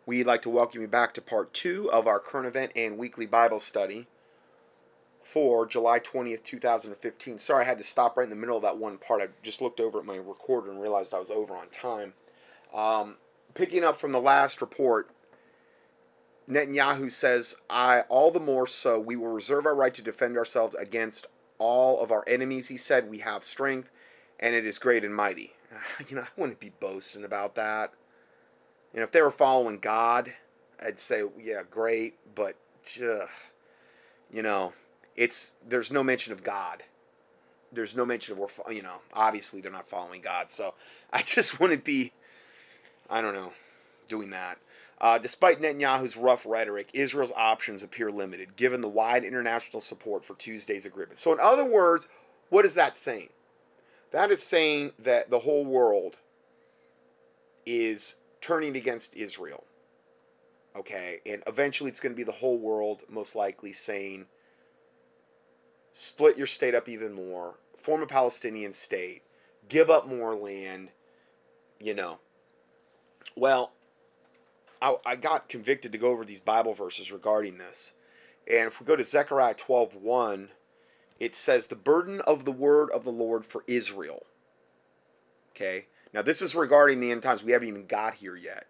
We'd like to welcome you back to part 2 of our current event and weekly Bible study for July 20th, 2015. Sorry, I had to stop right in the middle of that one part. I just looked over at my recorder and realized I was over on time. Picking up from the last report, Netanyahu says, all the more so, we will reserve our right to defend ourselves against all of our enemies. He said, we have strength, and it is great and mighty. I wouldn't be boasting about that. If they were following God, I'd say, yeah, great, but, there's no mention of God. There's no mention of, obviously they're not following God, so I just wouldn't be, doing that. Despite Netanyahu's rough rhetoric, Israel's options appear limited, given the wide international support for Tuesday's agreement. So in other words, what is that saying? That is saying that the whole world is turning against Israel. Okay, and eventually it's going to be the whole world, most likely, saying, split your state up even more, form a Palestinian state, give up more land, Well, I got convicted to go over these Bible verses regarding this. And if we go to Zechariah 12:1, it says, the burden of the word of the Lord for Israel. Okay, now this is regarding the end times. We haven't even got here yet,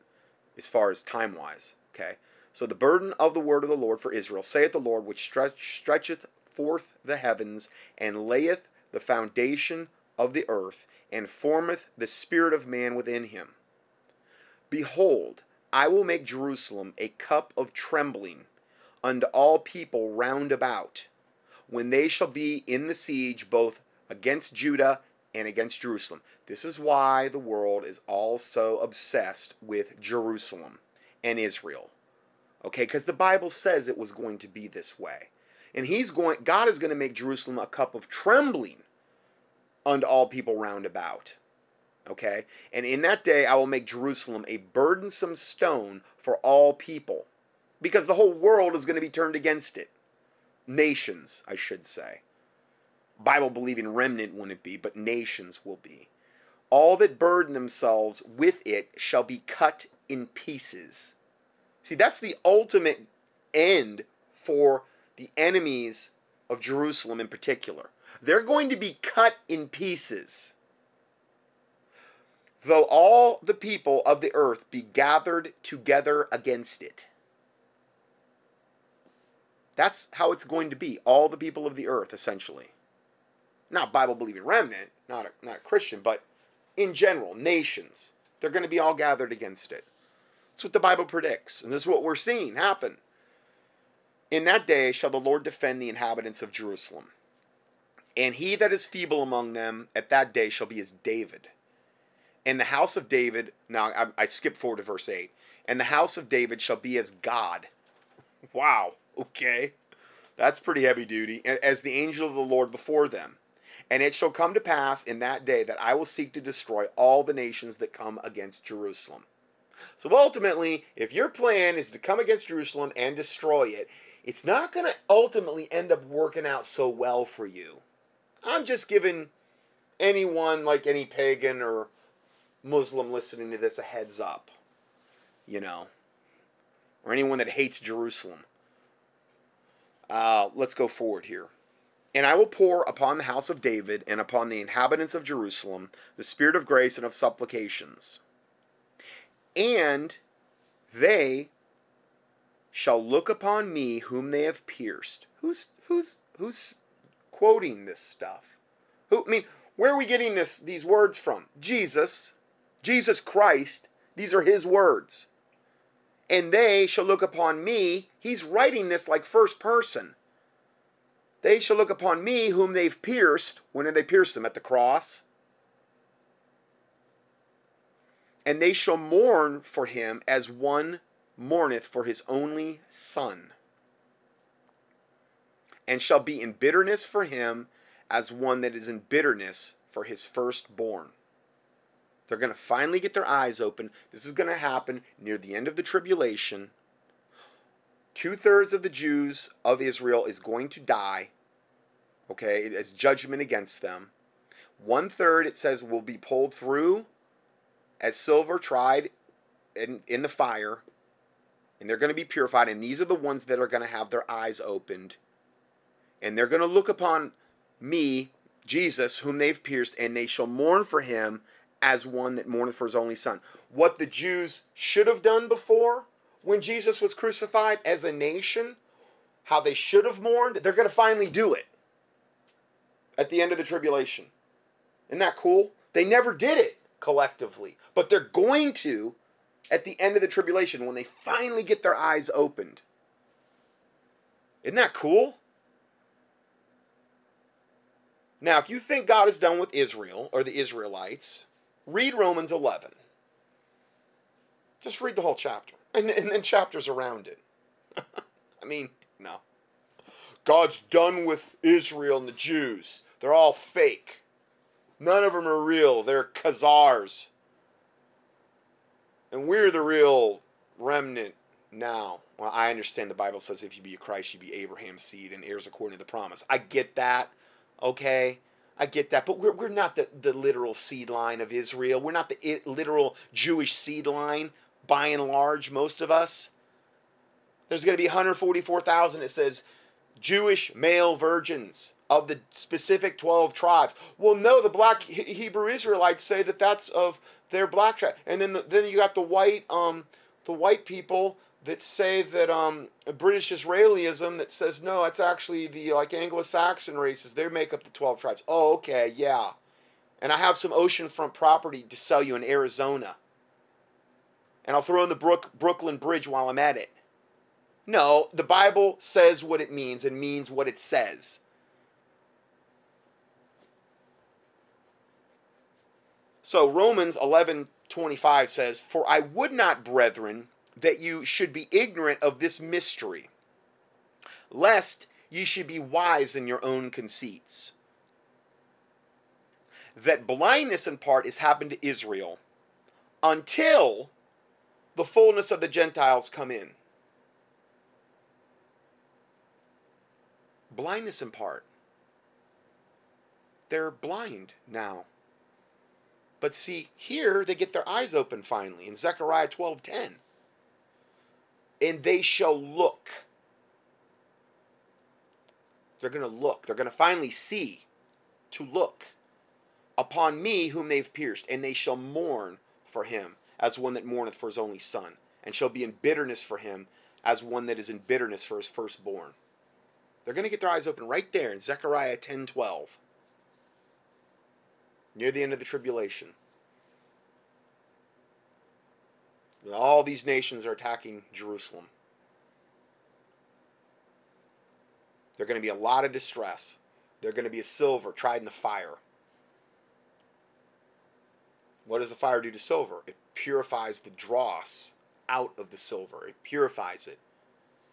as far as time-wise. Okay, so the burden of the word of the Lord for Israel, saith the Lord, which stretcheth forth the heavens, and layeth the foundation of the earth, and formeth the spirit of man within him. Behold, I will make Jerusalem a cup of trembling unto all people round about, when they shall be in the siege both against Judah and against Jerusalem. This is why the world is all so obsessed with Jerusalem and Israel. Okay, because the Bible says it was going to be this way. And God is going to make Jerusalem a cup of trembling unto all people round about. Okay, and in that day I will make Jerusalem a burdensome stone for all people, because the whole world is going to be turned against it. Nations, I should say. Bible-believing remnant wouldn't be, but nations will be. All that burden themselves with it shall be cut in pieces. See, that's the ultimate end for the enemies of Jerusalem in particular. They're going to be cut in pieces. Though all the people of the earth be gathered together against it. That's how it's going to be. All the people of the earth, essentially. Not Bible-believing remnant, not a Christian, but in general, nations. They're going to be all gathered against it. That's what the Bible predicts, and this is what we're seeing happen. In that day shall the Lord defend the inhabitants of Jerusalem. And he that is feeble among them at that day shall be as David. And the house of David, now I skipped forward to verse 8. And the house of David shall be as God. Wow, okay. That's pretty heavy duty. As the angel of the Lord before them. And it shall come to pass in that day that I will seek to destroy all the nations that come against Jerusalem. So ultimately, if your plan is to come against Jerusalem and destroy it, it's not going to ultimately end up working out so well for you. I'm just giving anyone, like any pagan or Muslim listening to this, a heads up. Or anyone that hates Jerusalem. Let's go forward here. And I will pour upon the house of David and upon the inhabitants of Jerusalem the spirit of grace and of supplications. And they shall look upon me whom they have pierced. Who's quoting this stuff? Where are we getting these words from? Jesus Christ. These are his words. And they shall look upon me. He's writing this like first person. They shall look upon me whom they've pierced. When did they pierce them? At the cross. And they shall mourn for him as one mourneth for his only son. And shall be in bitterness for him as one that is in bitterness for his firstborn. They're going to finally get their eyes open. This is going to happen near the end of the tribulation. 2/3 of the Jews of Israel is going to die. Okay, as judgment against them. 1/3, it says, will be pulled through as silver tried in the fire. and they're going to be purified, and these are the ones that are going to have their eyes opened, and they're going to look upon me, Jesus, whom they've pierced, and they shall mourn for him as one that mourneth for his only son. What the Jews should have done before, when Jesus was crucified as a nation, how they should have mourned, they're going to finally do it at the end of the tribulation. Isn't that cool? They never did it collectively, but they're going to at the end of the tribulation when they finally get their eyes opened. Isn't that cool? Now, if you think God is done with Israel or the Israelites, read Romans 11. Just read the whole chapter and then chapters around it. I mean, no. God's done with Israel and the Jews. They're all fake. None of them are real. They're Khazars. And we're the real remnant now. Well, I understand the Bible says if you be a Christ, you be Abraham's seed and heirs according to the promise. I get that. Okay? I get that. But we're not the literal seed line of Israel. We're not the literal Jewish seed line, by and large, most of us. There's going to be 144,000, it says, Jewish male virgins of the specific 12 tribes. Well, no, the black Hebrew Israelites say that that's of their black tribe. And then you got the white people that say that British Israelism that says no, it's actually the Anglo-Saxon races. They make up the 12 tribes. Oh, okay, yeah. And I have some oceanfront property to sell you in Arizona. And I'll throw in the Brooklyn Bridge while I'm at it. No, the Bible says what it means and means what it says. So Romans 11:25 says, "For I would not, brethren, that you should be ignorant of this mystery, lest ye should be wise in your own conceits. That blindness in part is happened to Israel, until the fullness of the Gentiles come in." Blindness in part. They're blind now. But see, here they get their eyes open finally in Zechariah 12:10. And they shall look. They're going to look. They're going to finally see, to look upon me whom they've pierced, and they shall mourn for him as one that mourneth for his only son, and shall be in bitterness for him as one that is in bitterness for his firstborn. They're going to get their eyes open right there in Zechariah 10:12. Near the end of the tribulation. All these nations are attacking Jerusalem. There's going to be a lot of distress. There's going to be a silver tried in the fire. What does the fire do to silver? It purifies the dross out of the silver. It purifies it.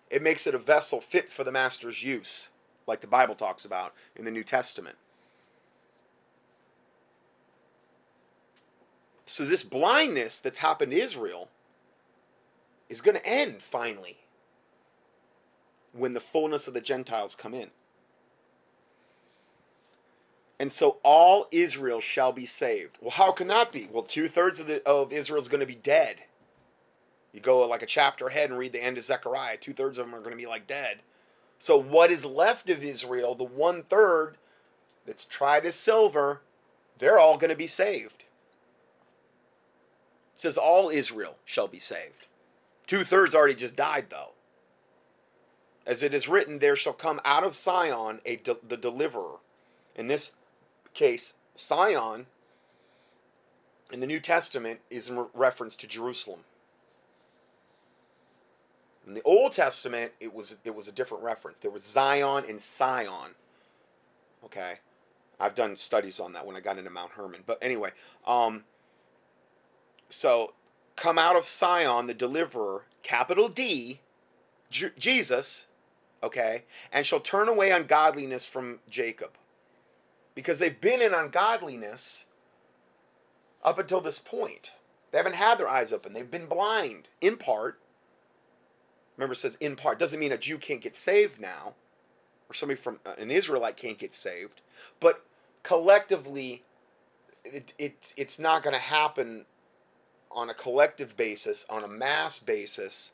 It makes it a vessel fit for the master's use, like the Bible talks about in the New Testament. So this blindness that's happened to Israel is going to end finally when the fullness of the Gentiles come in. And so all Israel shall be saved. Well, how can that be? Well, 2/3 of Israel is going to be dead. You go like a chapter ahead and read the end of Zechariah. 2/3 of them are going to be like dead. So what is left of Israel, the 1/3 that's tried as silver, they're all going to be saved. It says all Israel shall be saved. 2/3 already just died though. As it is written, there shall come out of Sion the deliverer. In this case, Sion in the New Testament is in reference to Jerusalem. In the Old Testament, it was a different reference. There was Zion and Sion. Okay, I've done studies on that when I got into Mount Hermon. But anyway, so come out of Sion, the deliverer, capital D, Jesus, okay, and shall turn away ungodliness from Jacob. Because they've been in ungodliness up until this point. They haven't had their eyes open. They've been blind, in part. Remember, it says in part. Doesn't mean a Jew can't get saved now, or somebody from an Israelite can't get saved. But collectively, it's not going to happen on a collective basis, on a mass basis,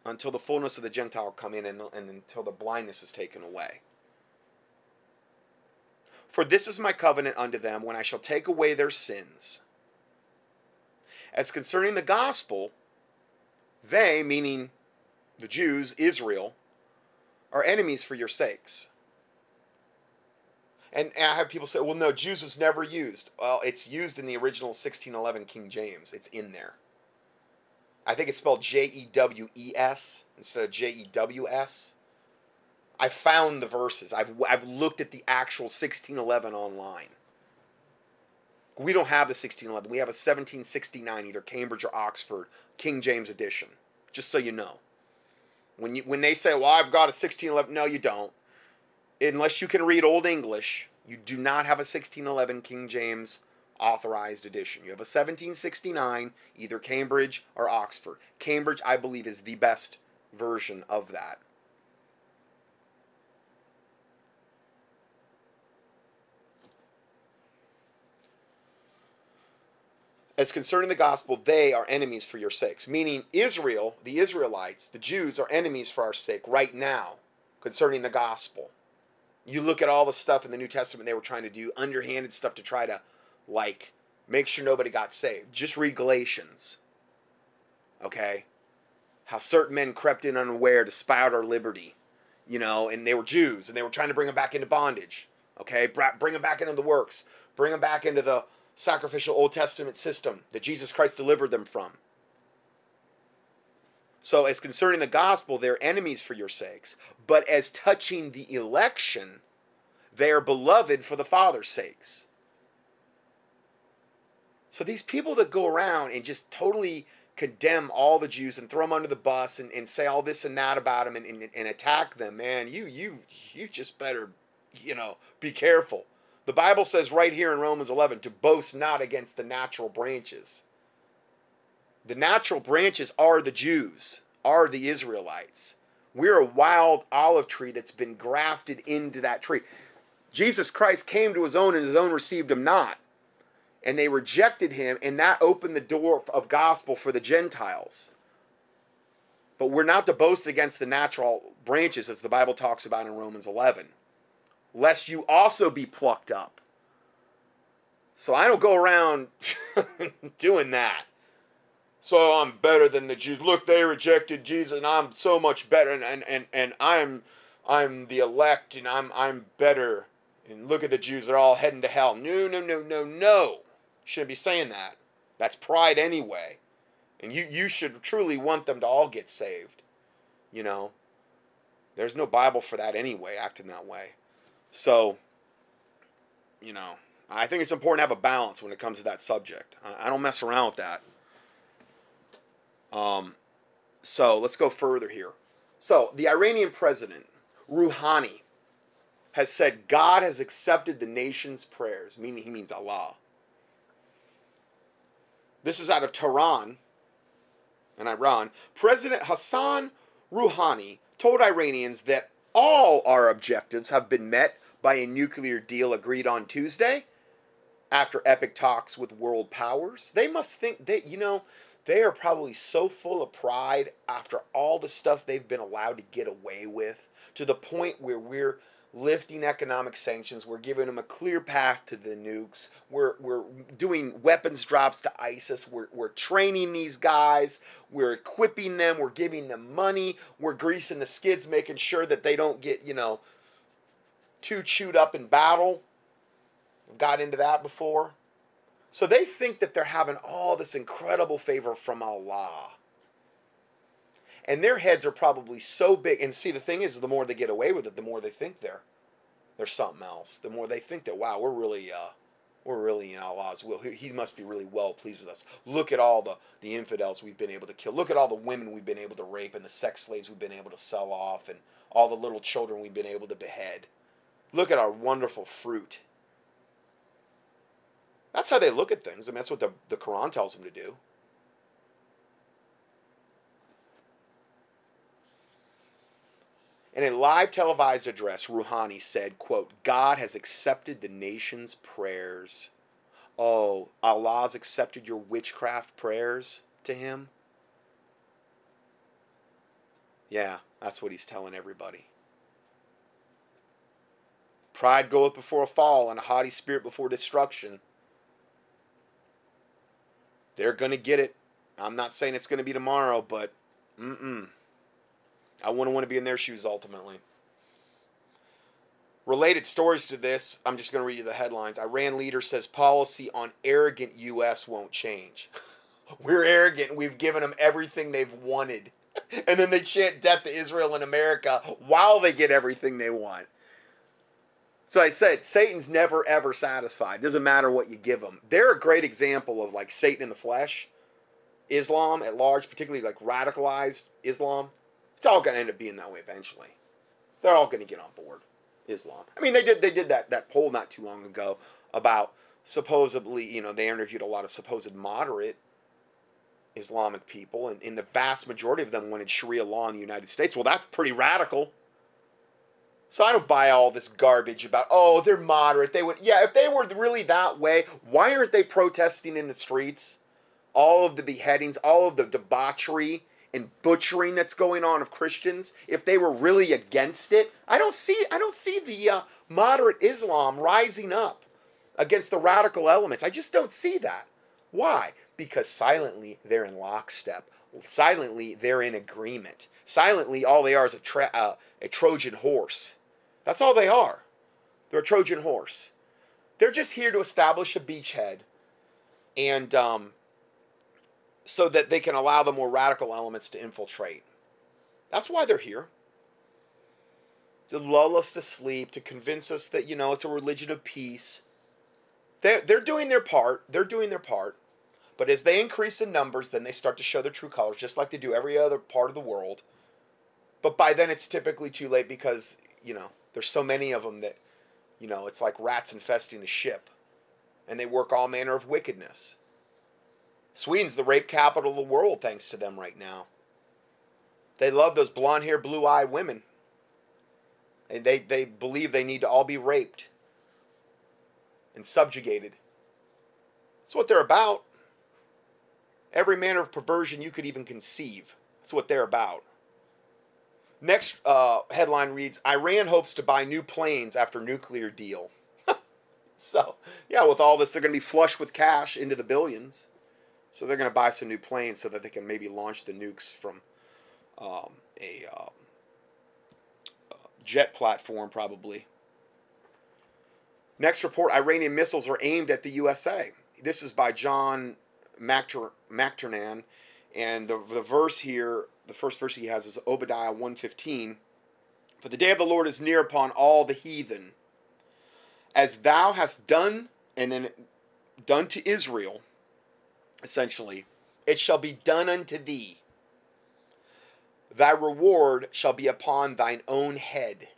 until the fullness of the Gentile come in and until the blindness is taken away. For this is my covenant unto them when I shall take away their sins. As concerning the gospel, they, meaning the Jews, Israel, are enemies for your sakes. And I have people say, well, no, Jews was never used. Well, it's used in the original 1611 King James. It's in there. I think it's spelled Jewes instead of Jews. I found the verses. I've looked at the actual 1611 online. We don't have the 1611. We have a 1769, either Cambridge or Oxford, King James edition. Just so you know. When they say, well, I've got a 1611, no, you don't. Unless you can read Old English, you do not have a 1611 King James authorized edition. You have a 1769, either Cambridge or Oxford. Cambridge, I believe, is the best version of that. As concerning the gospel, they are enemies for your sakes. Meaning Israel, the Israelites, the Jews are enemies for our sake right now concerning the gospel. You look at all the stuff in the New Testament they were trying to do, underhanded stuff to try to, like, make sure nobody got saved. Just read Galatians. Okay? How certain men crept in unaware to spy out our liberty. You know, and they were Jews, and they were trying to bring them back into bondage. Okay? Bring them back into the works. Bring them back into the sacrificial Old Testament system that Jesus Christ delivered them from. So as concerning the gospel, they're enemies for your sakes. But as touching the election, they are beloved for the Father's sakes. So these people that go around and just totally condemn all the Jews and throw them under the bus and say all this and that about them and attack them, man, you just better, be careful. The Bible says right here in Romans 11 to boast not against the natural branches. The natural branches are the Jews, are the Israelites. We're a wild olive tree that's been grafted into that tree. Jesus Christ came to his own and his own received him not. And they rejected him, and that opened the door of gospel for the Gentiles. But we're not to boast against the natural branches, as the Bible talks about in Romans 11, lest you also be plucked up. So I don't go around doing that. So I'm better than the Jews. Look, they rejected Jesus, and I'm so much better, and I'm the elect, and I'm better. And look at the Jews; they're all heading to hell. No. Shouldn't be saying that. That's pride anyway. And you should truly want them to all get saved. There's no Bible for that anyway, acting that way. So, I think it's important to have a balance when it comes to that subject. I don't mess around with that. So let's go further here. So the Iranian president, Rouhani, has said God has accepted the nation's prayers, meaning he means Allah. This is out of Tehran in Iran. President Hassan Rouhani told Iranians that all our objectives have been met by a nuclear deal agreed on Tuesday after epic talks with world powers. They must think that, they are probably so full of pride after all the stuff they've been allowed to get away with, to the point where we're lifting economic sanctions, we're giving them a clear path to the nukes, we're doing weapons drops to ISIS, we're training these guys, we're equipping them, we're giving them money, we're greasing the skids, making sure that they don't get, too chewed up in battle. I've got into that before. So they think that they're having all this incredible favor from Allah. And their heads are probably so big. And see, the thing is, the more they get away with it, the more they think they're something else. The more they think that, wow, we're really in Allah's will. He must be really well pleased with us. Look at all the infidels we've been able to kill. Look at all the women we've been able to rape and the sex slaves we've been able to sell off and all the little children we've been able to behead. Look at our wonderful fruit. That's how they look at things. I mean, that's what the Quran tells them to do. In a live televised address, Rouhani said, quote, God has accepted the nation's prayers. Oh, Allah's accepted your witchcraft prayers to him? Yeah, that's what he's telling everybody. Pride goeth before a fall, and a haughty spirit before destruction. They're going to get it. I'm not saying it's going to be tomorrow, but I wouldn't want to be in their shoes ultimately. Related stories to this, I'm just going to read you the headlines. Iran leader says policy on arrogant U.S. won't change. We're arrogant. We've given them everything they've wanted. And then they chant death to Israel and America while they get everything they want. So I said, Satan's never, ever satisfied. Doesn't matter what you give them. They're a great example of like Satan in the flesh. Islam at large, particularly like radicalized Islam. It's all going to end up being that way eventually. They're all going to get on board Islam. I mean, they did that poll not too long ago about supposedly, they interviewed a lot of supposed moderate Islamic people, and the vast majority of them wanted Sharia law in the United States. Well, that's pretty radical. So I don't buy all this garbage about, they're moderate. They would, yeah, if they were really that way, why aren't they protesting in the streets? All of the beheadings, all of the debauchery and butchering that's going on of Christians, if they were really against it, I don't see the moderate Islam rising up against the radical elements. I just don't see that. Why? Because silently they're in lockstep. Silently they're in agreement. Silently all they are is a Trojan horse. That's all they are. They're a Trojan horse. They're just here to establish a beachhead, and so that they can allow the more radical elements to infiltrate. That's why they're here. To lull us to sleep, to convince us that, it's a religion of peace. They're doing their part. They're doing their part. But as they increase in numbers, then they start to show their true colors, just like they do every other part of the world. But by then it's typically too late because, there's so many of them that, it's like rats infesting a ship. And they work all manner of wickedness. Sweden's the rape capital of the world thanks to them right now. They love those blonde-haired, blue-eyed women. And they believe they need to all be raped and subjugated. That's what they're about. Every manner of perversion you could even conceive. That's what they're about. Next headline reads, Iran hopes to buy new planes after nuclear deal. So, yeah, with all this, they're going to be flush with cash into the billions. So they're going to buy some new planes so that they can maybe launch the nukes from a jet platform, probably. Next report, Iranian missiles are aimed at the USA. This is by John McTernan. And the verse here, the first verse he has is Obadiah 1:15. For the day of the Lord is near upon all the heathen. As thou hast done, and then done to Israel, essentially, it shall be done unto thee. Thy reward shall be upon thine own head.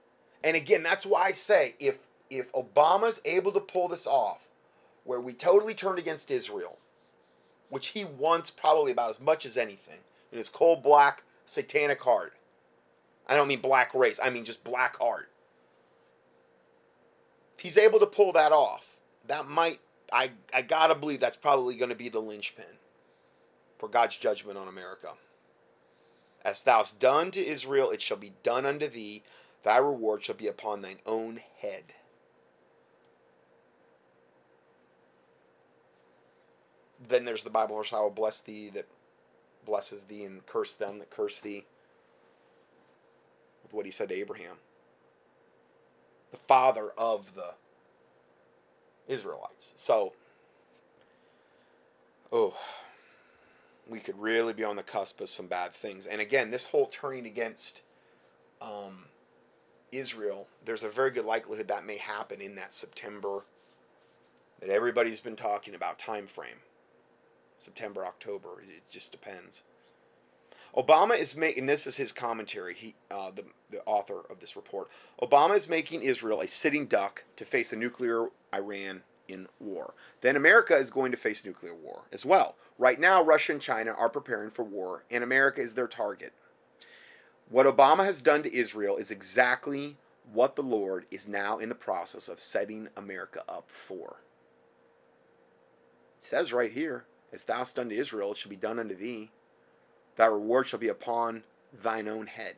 And again, that's why I say, if Obama's able to pull this off, where we totally turned against Israel, which he wants probably about as much as anything, in his cold, black, satanic heart. I don't mean black race, I mean just black heart. If he's able to pull that off, that might, I gotta believe that's probably going to be the linchpin for God's judgment on America. As thou hast done to Israel, it shall be done unto thee. Thy reward shall be upon thine own head. Then there's the Bible verse, I will bless thee that blesses thee, and curse them that curse thee. With what he said to Abraham, the father of the Israelites. So, we could really be on the cusp of some bad things. And again, this whole turning against Israel, there's a very good likelihood that may happen in that September that everybody's been talking about time frame. September, October, it just depends. Obama is making, this is his commentary, the author of this report. Obama is making Israel a sitting duck to face a nuclear Iran in war. Then America is going to face nuclear war as well. Right now, Russia and China are preparing for war, and America is their target. What Obama has done to Israel is exactly what the Lord is now in the process of setting America up for. It says right here, as thou hast done to Israel, it shall be done unto thee. Thy reward shall be upon thine own head.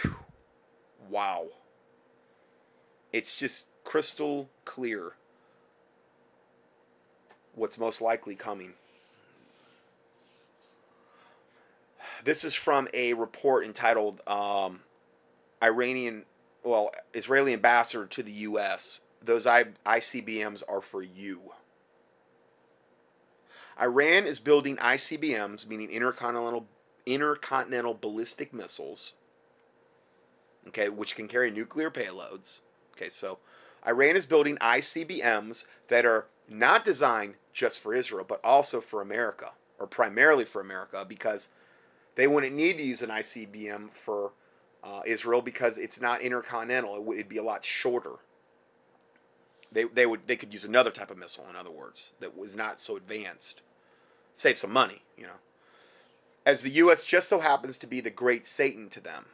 Whew. Wow. It's just crystal clear what's most likely coming. This is from a report entitled Israeli ambassador to the U.S. Those ICBMs are for you. Iran is building ICBMs, meaning intercontinental ballistic missiles, okay, which can carry nuclear payloads. Okay, so Iran is building ICBMs that are not designed just for Israel, but also for America, or primarily for America, because they wouldn't need to use an ICBM for Israel because it's not intercontinental. It'd be a lot shorter. They could use another type of missile, in other words, that was not so advanced. Save some money, you know. As the U.S. just so happens to be the great Satan to them.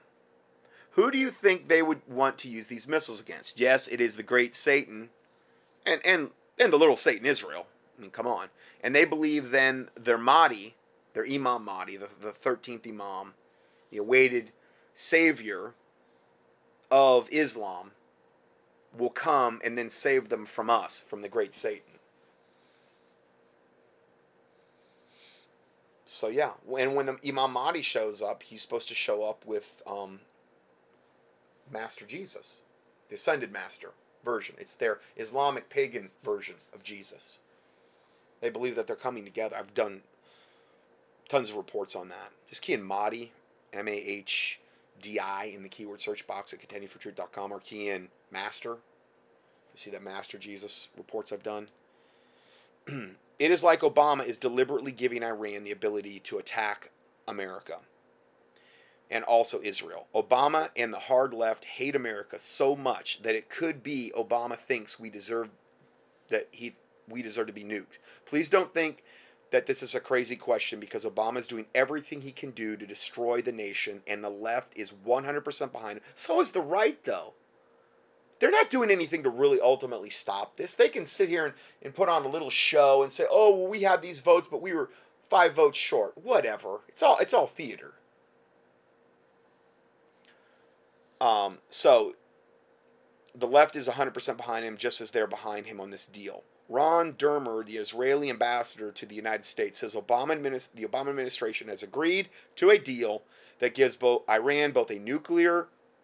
Who do you think they would want to use these missiles against? Yes, it is the great Satan and the little Satan Israel. I mean, come on. And they believe then their Mahdi, their Imam Mahdi, the 13th Imam, the awaited savior of Islam, will come and then save them from us, from the great Satan. So yeah, and when the Imam Mahdi shows up, he's supposed to show up with Master Jesus, the Ascended Master version. It's their Islamic pagan version of Jesus. They believe that they're coming together. I've done tons of reports on that. Just key in Mahdi, M-A-H-D-I, in the keyword search box at contendingfortruth.com, or key in Master. You see that Master Jesus reports I've done. It is like Obama is deliberately giving Iran the ability to attack America and also Israel. Obama and the hard left hate America so much that it could be Obama thinks we deserve to be nuked. Please don't think that this is a crazy question, because Obama is doing everything he can do to destroy the nation, and the left is 100% behind him. So is the right, though. They're not doing anything to really ultimately stop this. They can sit here and put on a little show and say, oh, well, we had these votes, but we were 5 votes short. Whatever. It's all theater. So the left is 100% behind him, just as they're behind him on this deal. Ron Dermer, the Israeli ambassador to the United States, says the Obama administration has agreed to a deal that gives Iran both a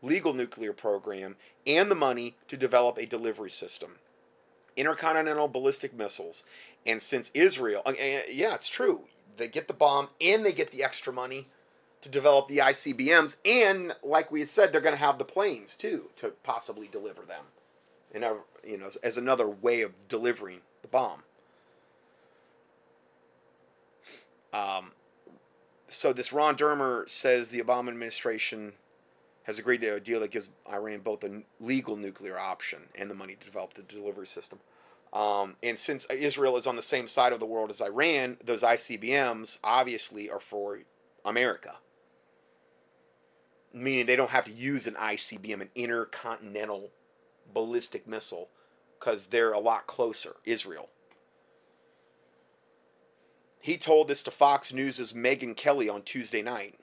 legal nuclear program and the money to develop a delivery system, intercontinental ballistic missiles. And since Israel, yeah, it's true, they get the bomb and they get the extra money to develop the ICBMs, and like we had said, they're going to have the planes too to possibly deliver them, as another way of delivering the bomb. So this Ron Dermer says the Obama administration has agreed to a deal that gives Iran both a legal nuclear option and the money to develop the delivery system. And since Israel is on the same side of the world as Iran, those ICBMs obviously are for America. Meaning they don't have to use an ICBM, an intercontinental ballistic missile, because they're a lot closer, Israel. He told this to Fox News' Megyn Kelly on Tuesday night.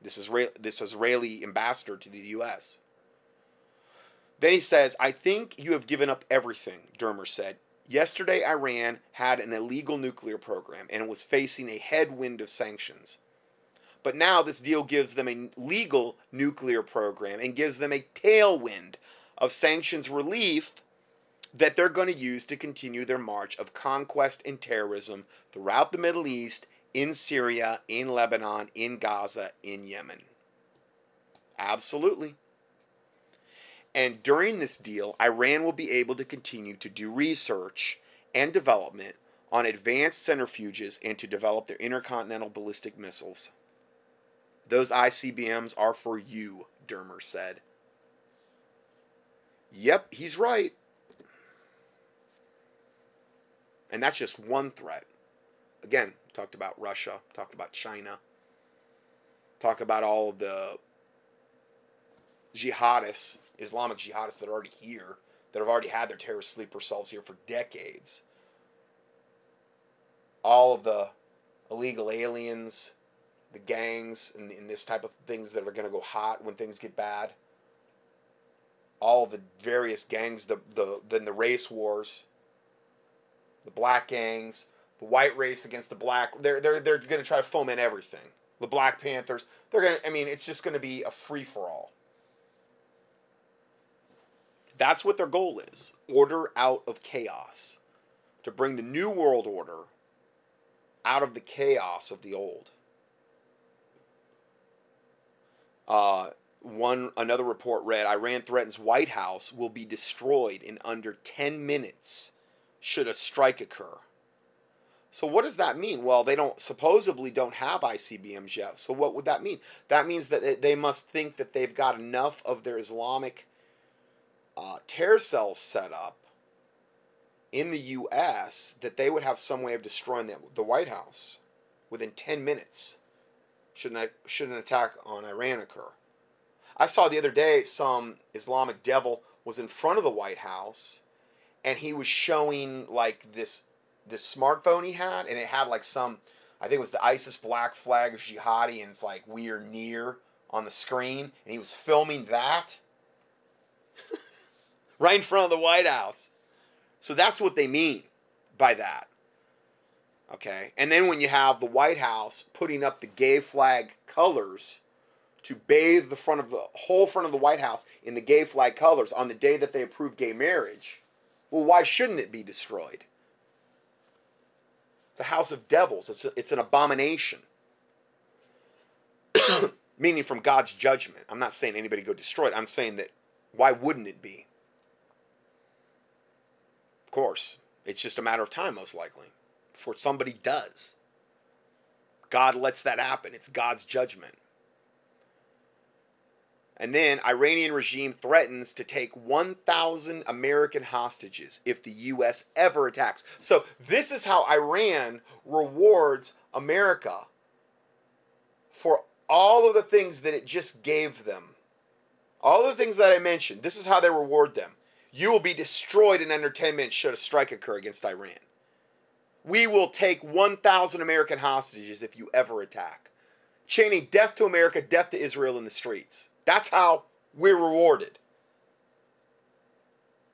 This Israeli ambassador to the U.S. Then he says, I think you have given up everything, Dermer said. Yesterday, Iran had an illegal nuclear program, and it was facing a headwind of sanctions. But now this deal gives them a legal nuclear program and gives them a tailwind of sanctions relief that they're going to use to continue their march of conquest and terrorism throughout the Middle East, in Syria, in Lebanon, in Gaza, in Yemen. Absolutely. And during this deal, Iran will be able to continue to do research and development on advanced centrifuges and to develop their intercontinental ballistic missiles. Those ICBMs are for you, Dermer said. Yep, he's right. And that's just one threat. Again, talked about Russia, talked about China, talked about all of the jihadists, Islamic jihadists that are already here, that have already had their terrorist sleeper cells here for decades. All of the illegal aliens, the gangs and this type of things that are going to go hot when things get bad. All the various gangs, then the race wars, the black gangs, the white race against the black. They're going to try to foment everything. The Black Panthers. They're going to. I mean, it's just going to be a free for all. That's what their goal is: order out of chaos, to bring the new world order out of the chaos of the old. Another report read, Iran threatens White House will be destroyed in under 10 minutes should a strike occur. So what does that mean? Well, they supposedly don't have ICBMs yet. So what would that mean? That means that they must think that they've got enough of their Islamic terror cells set up in the U.S. that they would have some way of destroying the White House within 10 minutes should an attack on Iran occur. I saw the other day some Islamic devil was in front of the White House, and he was showing like this smartphone he had, and it had like some, I think it was the ISIS black flag of jihadi, and it's like we are near on the screen, and he was filming that right in front of the White House. So that's what they mean by that. Okay, and then when you have the White House putting up the gay flag colors to bathe the whole front of the White House in the gay flag colors on the day that they approved gay marriage, well, why shouldn't it be destroyed? It's a house of devils. It's an abomination. Meaning from God's judgment. I'm not saying anybody go destroy it. I'm saying that why wouldn't it be? Of course, it's just a matter of time, most likely, before somebody does. God lets that happen. It's God's judgment. And then Iranian regime threatens to take 1,000 American hostages if the U.S. ever attacks. So this is how Iran rewards America for all of the things that it just gave them. All the things that I mentioned, this is how they reward them. You will be destroyed in under 10 minutes should a strike occur against Iran. We will take 1,000 American hostages if you ever attack. Chaining death to America, death to Israel in the streets. That's how we're rewarded.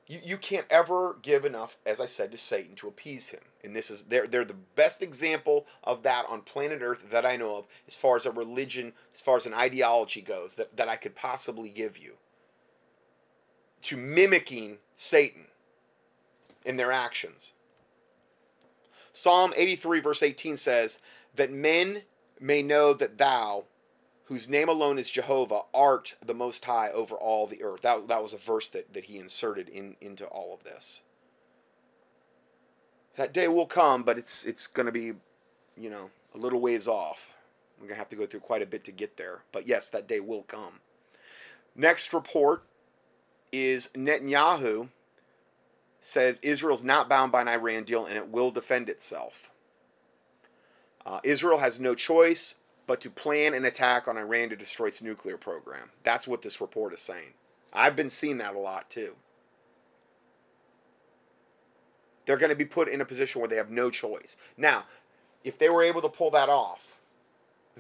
You can't ever give enough, as I said, to Satan to appease him. And this is they're the best example of that on planet Earth that I know of, as far as a religion, as far as an ideology goes, that I could possibly give you. To mimicking Satan in their actions. Psalm 83 verse 18 says, that men may know that thou, whose name alone is Jehovah, art the Most High over all the earth. That was a verse that he inserted into all of this. That day will come, but it's going to be, a little ways off. We're going to have to go through quite a bit to get there. But yes, that day will come. Next report is Netanyahu says Israel's not bound by an Iran deal and it will defend itself. Israel has no choice but to plan an attack on Iran to destroy its nuclear program. That's what this report is saying. I've been seeing that a lot too. They're going to be put in a position where they have no choice. Now, if they were able to pull that off,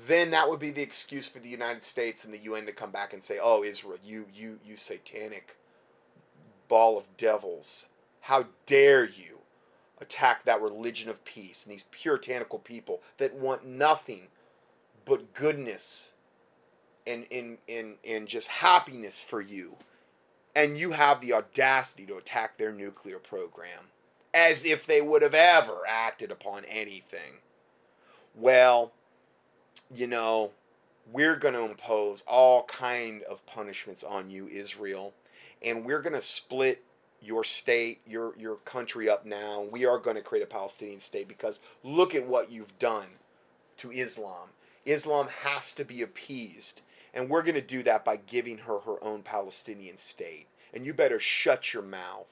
then that would be the excuse for the United States and the UN to come back and say, oh, Israel, you satanic ball of devils. How dare you attack that religion of peace and these puritanical people that want nothing but goodness and just happiness for you. And you have the audacity to attack their nuclear program as if they would have ever acted upon anything. Well, we're going to impose all kind of punishments on you, Israel. And we're going to split your state, your country up now. We are going to create a Palestinian state because look at what you've done to Islam. Islam has to be appeased. And we're going to do that by giving her her own Palestinian state. And you better shut your mouth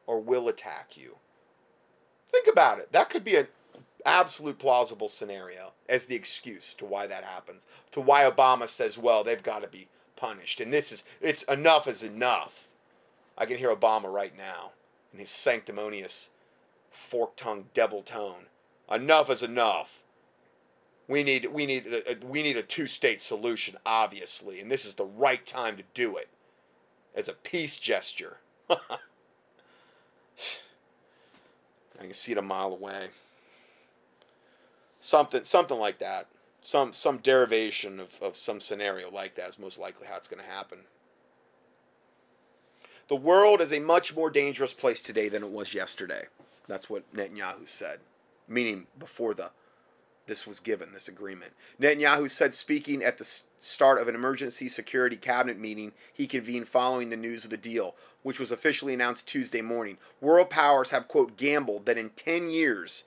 or we'll attack you. Think about it. That could be an absolute plausible scenario as the excuse to why that happens. To why Obama says, well, they've got to be punished. And it's enough is enough. I can hear Obama right now in his sanctimonious, fork-tongued devil tone. Enough is enough. We need a two-state solution, obviously, and this is the right time to do it as a peace gesture. I can see it a mile away. Something like that. Some derivation of some scenario like that is most likely how it's going to happen. The world is a much more dangerous place today than it was yesterday. That's what Netanyahu said, meaning before this was given, this agreement. Netanyahu said, speaking at the start of an emergency security cabinet meeting he convened following the news of the deal, which was officially announced Tuesday morning. World powers have, quote, gambled that in 10 years'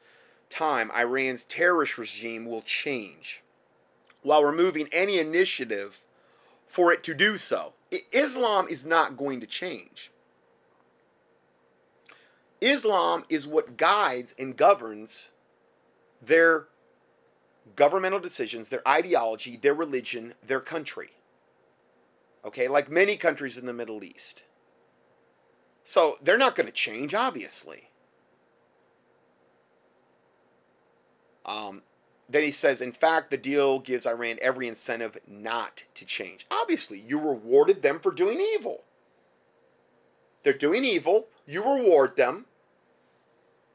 time, Iran's terrorist regime will change, while removing any initiative for it to do so. Islam is not going to change. Islam is what guides and governs their governmental decisions, their ideology, their religion, their country. Okay, like many countries in the Middle East. So they're not going to change, obviously. Then he says, in fact, the deal gives Iran every incentive not to change. Obviously, you rewarded them for doing evil. They're doing evil. You reward them.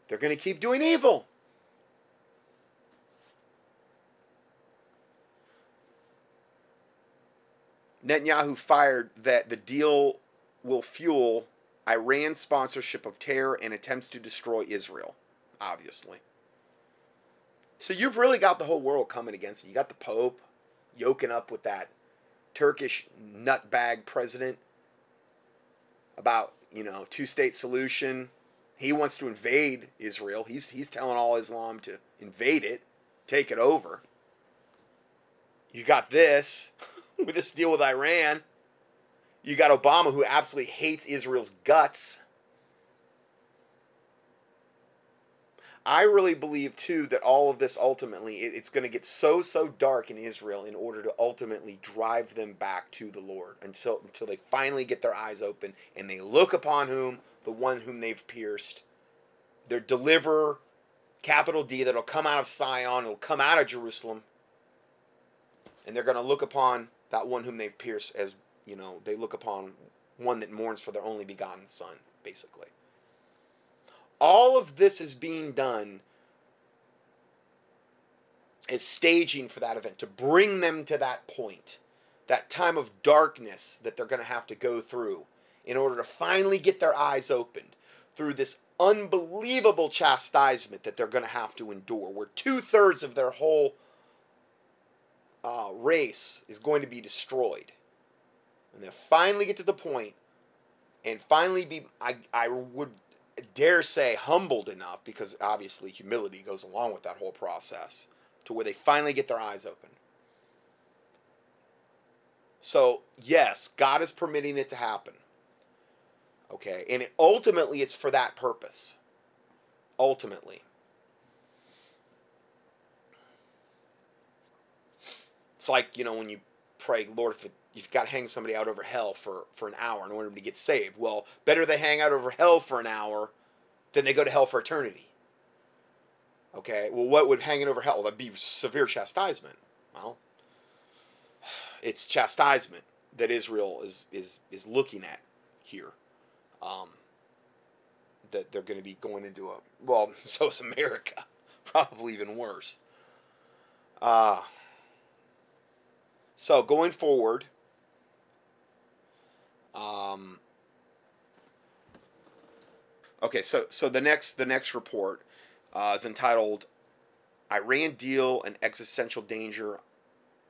They're going to keep doing evil. Netanyahu fired that the deal will fuel Iran's sponsorship of terror and attempts to destroy Israel, obviously. So you've really got the whole world coming against you. You got the Pope yoking up with that Turkish nutbag president about, two-state solution. He wants to invade Israel. He's telling all Islam to invade it, take it over. You got this with this deal with Iran. You got Obama, who absolutely hates Israel's guts. I really believe, too, that all of this ultimately, it's going to get so dark in Israel in order to ultimately drive them back to the Lord until they finally get their eyes open and they look upon the one whom they've pierced, their deliverer, capital D, that'll come out of Zion, it'll come out of Jerusalem, and they're going to look upon that one whom they've pierced as, they look upon one that mourns for their only begotten son, basically. All of this is being done as staging for that event, to bring them to that point, that time of darkness that they're going to have to go through in order to finally get their eyes opened through this unbelievable chastisement that they're going to have to endure, where 2/3 of their whole race is going to be destroyed. And they'll finally get to the point and finally be, I would dare say, humbled enough, because obviously humility goes along with that whole process, to where they finally get their eyes open. So, yes, God is permitting it to happen. Okay, and ultimately it's for that purpose. Ultimately. It's like, when you pray, Lord, if you've got to hang somebody out over hell for an hour in order to get saved. Well, better they hang out over hell for an hour than they go to hell for eternity. Okay, well, what would hanging over hell? Well, that'd be severe chastisement. Well, it's chastisement that Israel is looking at here. That they're going to be going into so is America. Probably even worse. So going forward, okay, so the next report is entitled "Iran Deal and Existential Danger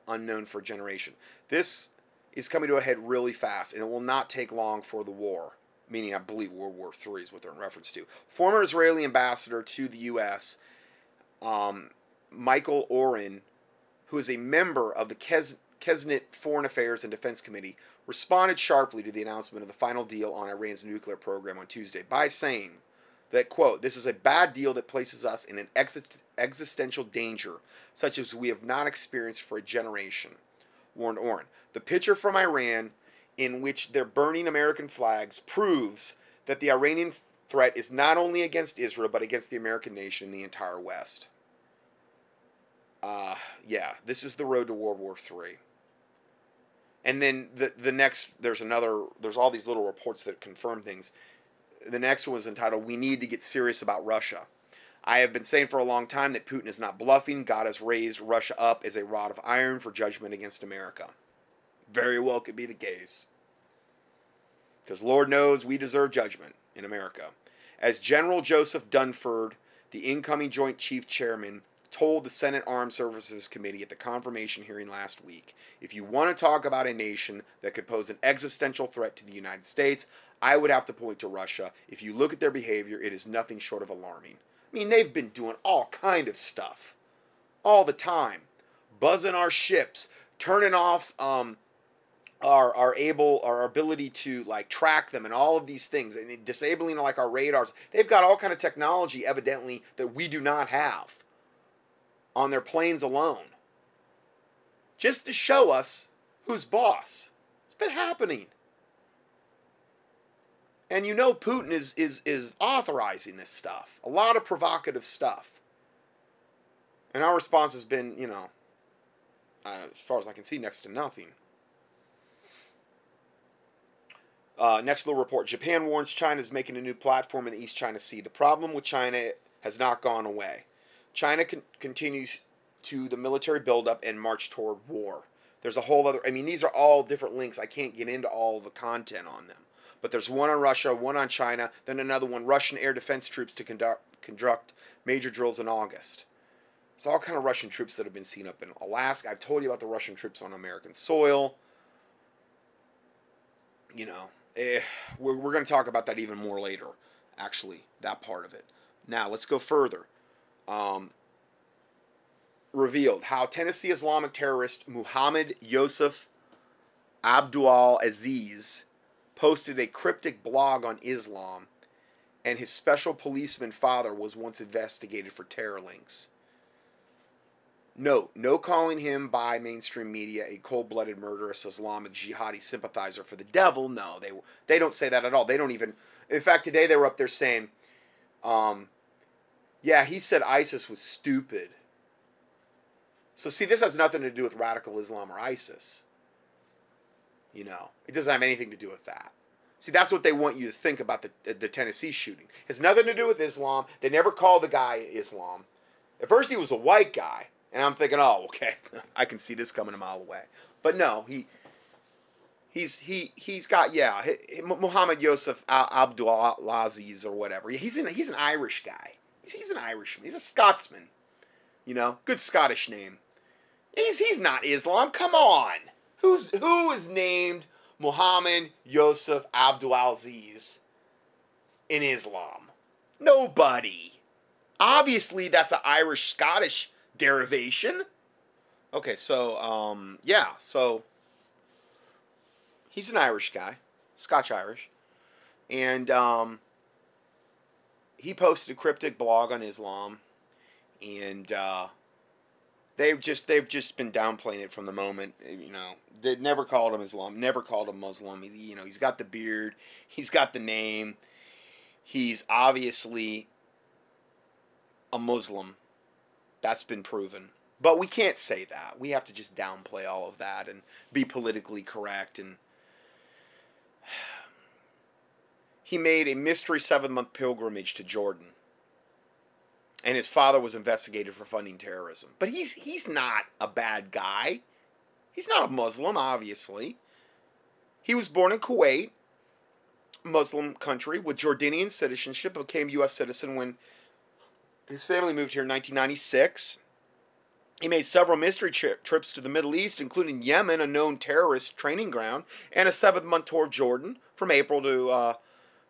Unknown for a Generation." This is coming to a head really fast, and it will not take long for the war. Meaning, I believe World War III is what they're in reference to. Former Israeli ambassador to the U.S., Michael Oren, who is a member of the Knesset Foreign Affairs and Defense Committee, responded sharply to the announcement of the final deal on Iran's nuclear program on Tuesday by saying that, quote, "This is a bad deal that places us in an existential danger such as we have not experienced for a generation," warned Oren. "The picture from Iran, in which they're burning American flags, proves that the Iranian threat is not only against Israel, but against the American nation and the entire West." Yeah, this is the road to World War III. And then the next, there's all these little reports that confirm things. The next one was entitled, "We Need to Get Serious About Russia." I have been saying for a long time that Putin is not bluffing. God has raised Russia up as a rod of iron for judgment against America. Very well could be the case. Because Lord knows we deserve judgment in America. As General Joseph Dunford, the incoming Joint Chief Chairman, told the Senate Armed Services Committee at the confirmation hearing last week, if you want to talk about a nation that could pose an existential threat to the United States, I would have to point to Russia. If you look at their behavior, it is nothing short of alarming. I mean, they've been doing all kind of stuff all the time, buzzing our ships, turning off our ability to like track them and all of these things, and disabling like our radars. They've got all kind of technology evidently that we do not have on their planes alone, just to show us who's boss. It's been happening. And you know Putin is authorizing this stuff. A lot of provocative stuff. And our response has been, as far as I can see, next to nothing. Next little report. Japan warns China is making a new platform in the East China Sea. The problem with China has not gone away. China continues to the military buildup and march toward war. There's a whole other... I mean, these are all different links. I can't get into all the content on them. But there's one on Russia, one on China, then another one, Russian air defense troops to conduct major drills in August. It's all kind of Russian troops that have been seen up in Alaska. I've told you about the Russian troops on American soil. We're going to talk about that even more later, actually, that part of it. Now, let's go further. Revealed how Tennessee Islamic terrorist Muhammad Yusuf Abdul Aziz posted a cryptic blog on Islam, and his special policeman father was once investigated for terror links. Note, no calling him by mainstream media a cold-blooded murderous Islamic jihadi sympathizer for the devil. No, they don't say that at all. They don't even... In fact, today they were up there saying, yeah, he said ISIS was stupid. So see, this has nothing to do with radical Islam or ISIS. It doesn't have anything to do with that. See, that's what they want you to think about the Tennessee shooting. It has nothing to do with Islam. They never called the guy Islam. At first, he was a white guy. And I'm thinking, oh, okay, I can see this coming a mile away. But no, he's got, Muhammad Yusuf Abdul Aziz or whatever. He's an Irish guy. He's an Irishman. He's a Scotsman. Good Scottish name. He's not Islam. Come on. Who is named Muhammad Yusuf Abdul Aziz in Islam? Nobody. Obviously, that's an Irish-Scottish derivation. Okay, so, so he's an Irish guy, Scotch-Irish, and he posted a cryptic blog on Islam, and they've just been downplaying it from the moment. They never called him Islam, never called him Muslim. He's got the beard, he's got the name, he's obviously a Muslim. That's been proven. But we can't say that. We have to just downplay all of that and be politically correct. And he made a mystery 7-month pilgrimage to Jordan. And his father was investigated for funding terrorism. But he's not a bad guy. He's not a Muslim, obviously. He was born in Kuwait, Muslim country, with Jordanian citizenship, became U.S. citizen when his family moved here in 1996. He made several mystery trips to the Middle East, including Yemen, a known terrorist training ground, and a 7-month tour of Jordan from April to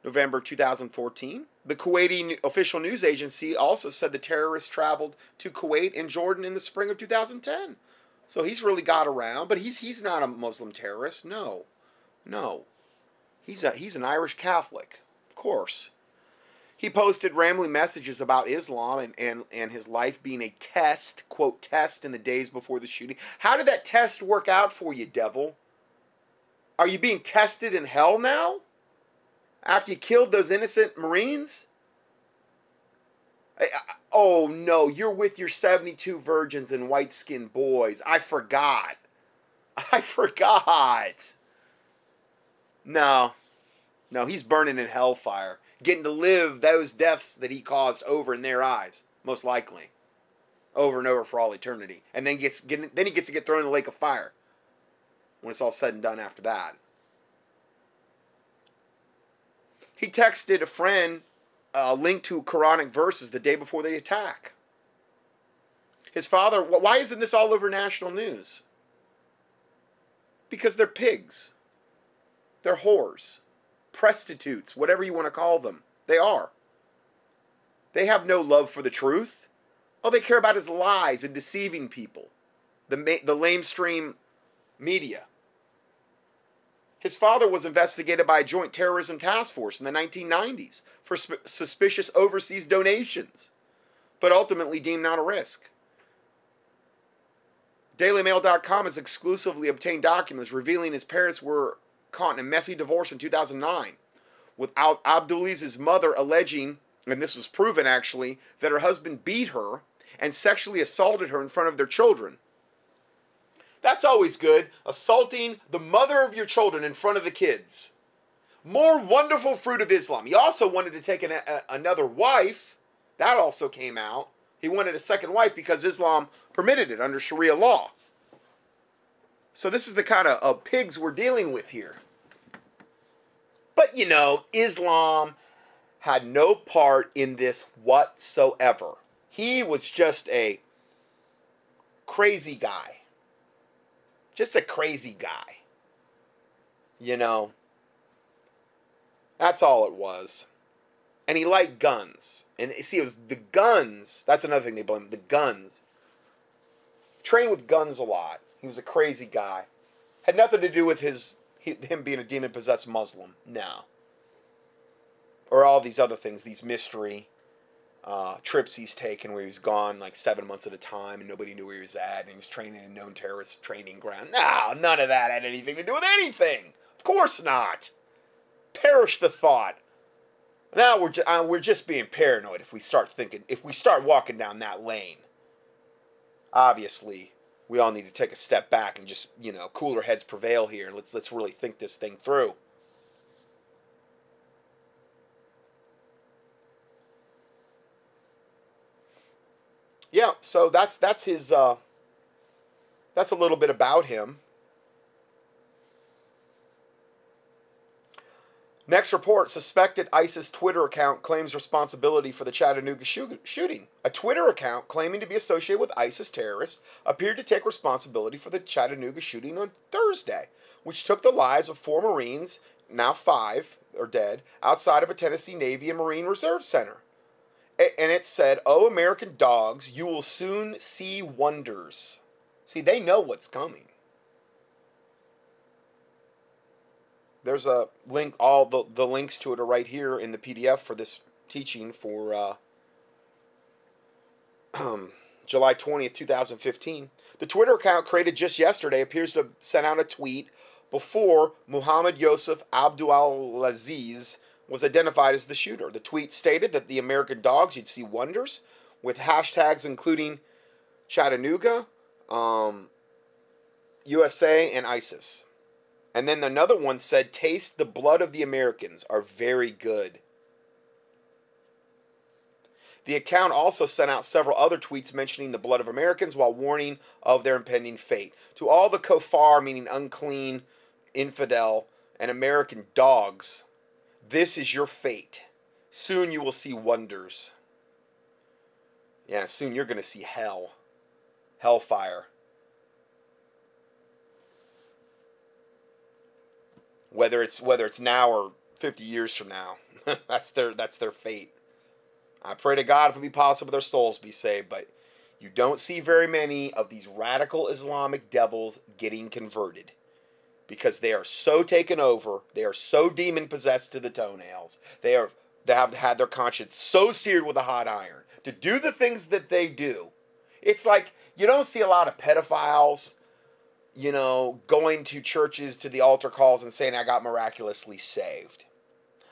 November 2014. The Kuwaiti official news agency also said the terrorist traveled to Kuwait and Jordan in the spring of 2010. So he's really got around, but he's not a Muslim terrorist. No. He's an Irish Catholic, of course. He posted rambling messages about Islam and his life being a test, quote, test in the days before the shooting. How did that test work out for you, devil? Are you being tested in hell now? After you killed those innocent Marines? Oh no, you're with your 72 virgins and white-skinned boys. I forgot. I forgot. No, no, he's burning in hellfire, getting to live those deaths that he caused over in their eyes, most likely, over and over for all eternity, and then he gets to get thrown in the lake of fire when it's all said and done after that. He texted a friend a link to Quranic verses the day before the attack. His father, why isn't this all over national news? Because they're pigs. They're whores. Prostitutes, whatever you want to call them. They are. They have no love for the truth. All they care about is lies and deceiving people. The lamestream media. His father was investigated by a joint terrorism task force in the 1990s for suspicious overseas donations, but ultimately deemed not a risk. DailyMail.com has exclusively obtained documents revealing his parents were caught in a messy divorce in 2009, with Abdulaziz's mother alleging, and this was proven actually, that her husband beat her and sexually assaulted her in front of their children. That's always good, assaulting the mother of your children in front of the kids. More wonderful fruit of Islam. He also wanted to take another wife. That also came out. He wanted a second wife because Islam permitted it under Sharia law. So this is the kind of pigs we're dealing with here. But, you know, Islam had no part in this whatsoever. He was just a crazy guy. Just a crazy guy. You know, that's all it was. And he liked guns. And see, it was the guns. That's another thing they blame. The guns. Trained with guns a lot. He was a crazy guy. Had nothing to do with him being a demon-possessed Muslim. No. Or all these other things. These mystery trips he's taken where he was gone like 7 months at a time and nobody knew where he was at. And he was training in a known terrorist training ground. No, none of that had anything to do with anything. Of course not. Perish the thought. Now we're just being paranoid if we start walking down that lane. Obviously, we all need to take a step back and just, you know, cooler heads prevail here. Let's really think this thing through. Yeah, so that's his that's a little bit about him. Next report, suspected ISIS Twitter account claims responsibility for the Chattanooga shooting. A Twitter account claiming to be associated with ISIS terrorists appeared to take responsibility for the Chattanooga shooting on Thursday, which took the lives of 4 Marines, now 5 are dead, outside of a Tennessee Navy and Marine Reserve Center. And it said, "Oh, American dogs, you will soon see wonders." See, they know what's coming. There's a link, all the links to it are right here in the PDF for this teaching for July 20th, 2015. The Twitter account created just yesterday appears to have sent out a tweet before Muhammad Yusuf Abdulaziz was identified as the shooter. The tweet stated that the American dogs, you'd see wonders, with hashtags including Chattanooga, USA, and ISIS. And then another one said, "Taste the blood of the Americans are very good." The account also sent out several other tweets mentioning the blood of Americans while warning of their impending fate. To all the kofar, meaning unclean, infidel, and American dogs, this is your fate. Soon you will see wonders. Yeah, soon you're going to see hell. Hellfire. Whether it's now or 50 years from now, that's their fate. I pray to God if it be possible their souls be saved, but you don't see very many of these radical Islamic devils getting converted because they are so taken over, they are so demon possessed to the toenails. They have had their conscience so seared with a hot iron to do the things that they do. It's like you don't see a lot of pedophiles, you know, going to churches to the altar calls and saying, "I got miraculously saved."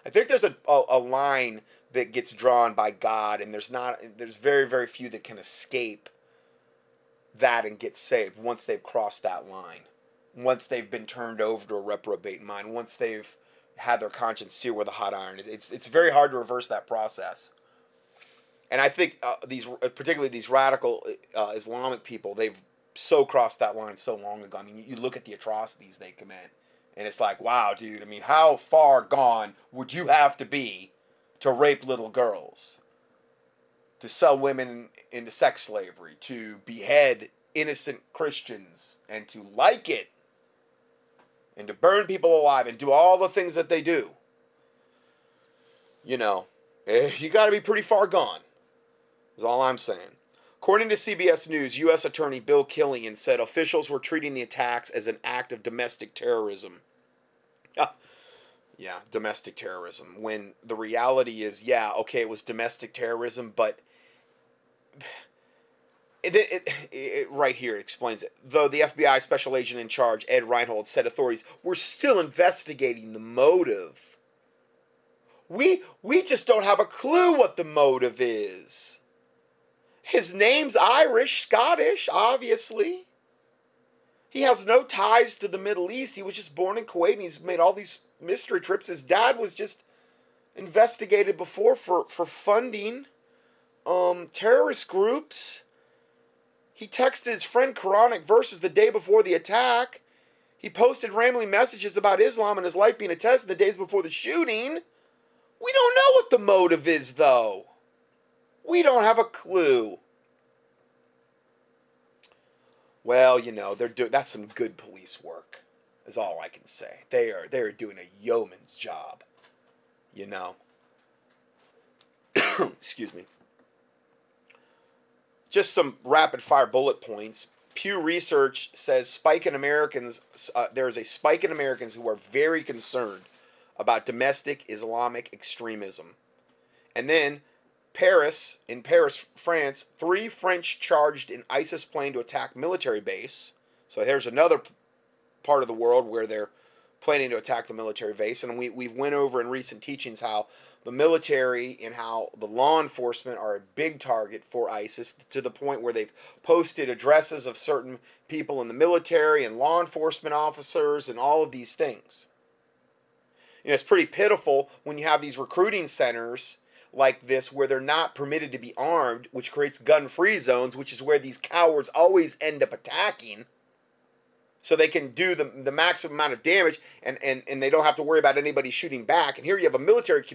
I think there's a line that gets drawn by God, and there's very, very few that can escape that and get saved once they've crossed that line. Once they've been turned over to a reprobate mind, once they've had their conscience seared with a hot iron. It's very hard to reverse that process. And I think particularly these radical Islamic people, they've so crossed that line so long ago. I mean, you look at the atrocities they commit, and it's like, wow, dude. I mean, how far gone would you have to be to rape little girls, to sell women into sex slavery, to behead innocent Christians, and to like it, and to burn people alive, and do all the things that they do? You know, you got to be pretty far gone, is all I'm saying. According to CBS News, U.S. Attorney Bill Killian said officials were treating the attacks as an act of domestic terrorism. Yeah, domestic terrorism. When the reality is, yeah, okay, it was domestic terrorism, but right here it explains it. Though the FBI special agent in charge, Ed Reinhold, said authorities were still investigating the motive. We just don't have a clue what the motive is. His name's Irish, Scottish, obviously. He has no ties to the Middle East. He was just born in Kuwait, and he's made all these mystery trips. His dad was just investigated before for funding terrorist groups. He texted his friend Quranic verses the day before the attack. He posted rambling messages about Islam and his life being a test in the days before the shooting. We don't know what the motive is, though. We don't have a clue. Well, you know, that's some good police work, is all I can say. They're doing a yeoman's job, you know. Excuse me. Just some rapid fire bullet points. Pew Research says there is a spike in Americans who are very concerned about domestic Islamic extremism. And then in Paris, France, 3 French charged in ISIS plane to attack military base. So there's another part of the world where they're planning to attack the military base. And we've went over in recent teachings how the military and how the law enforcement are a big target for ISIS, to the point where they've posted addresses of certain people in the military and law enforcement officers and all of these things. You know, it's pretty pitiful when you have these recruiting centers like this where they're not permitted to be armed, which creates gun-free zones, which is where these cowards always end up attacking, so they can do the maximum amount of damage, and they don't have to worry about anybody shooting back. And here you have a military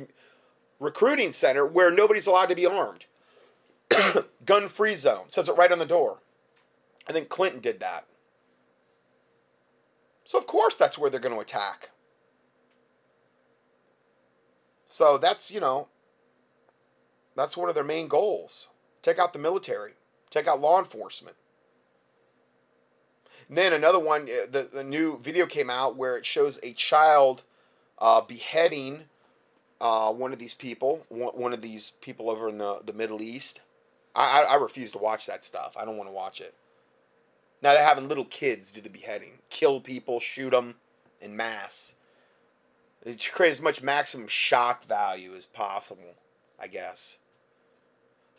recruiting center where nobody's allowed to be armed. Gun-free zone. Says it right on the door. I think Clinton did that. So of course that's where they're going to attack. So that's, you know, that's one of their main goals. Take out the military. Take out law enforcement. And then another one, the new video came out where it shows a child beheading one of these people over in the Middle East. I refuse to watch that stuff. I don't want to watch it. Now they're having little kids do the beheading. Kill people, shoot them en masse. To create as much maximum shock value as possible, I guess.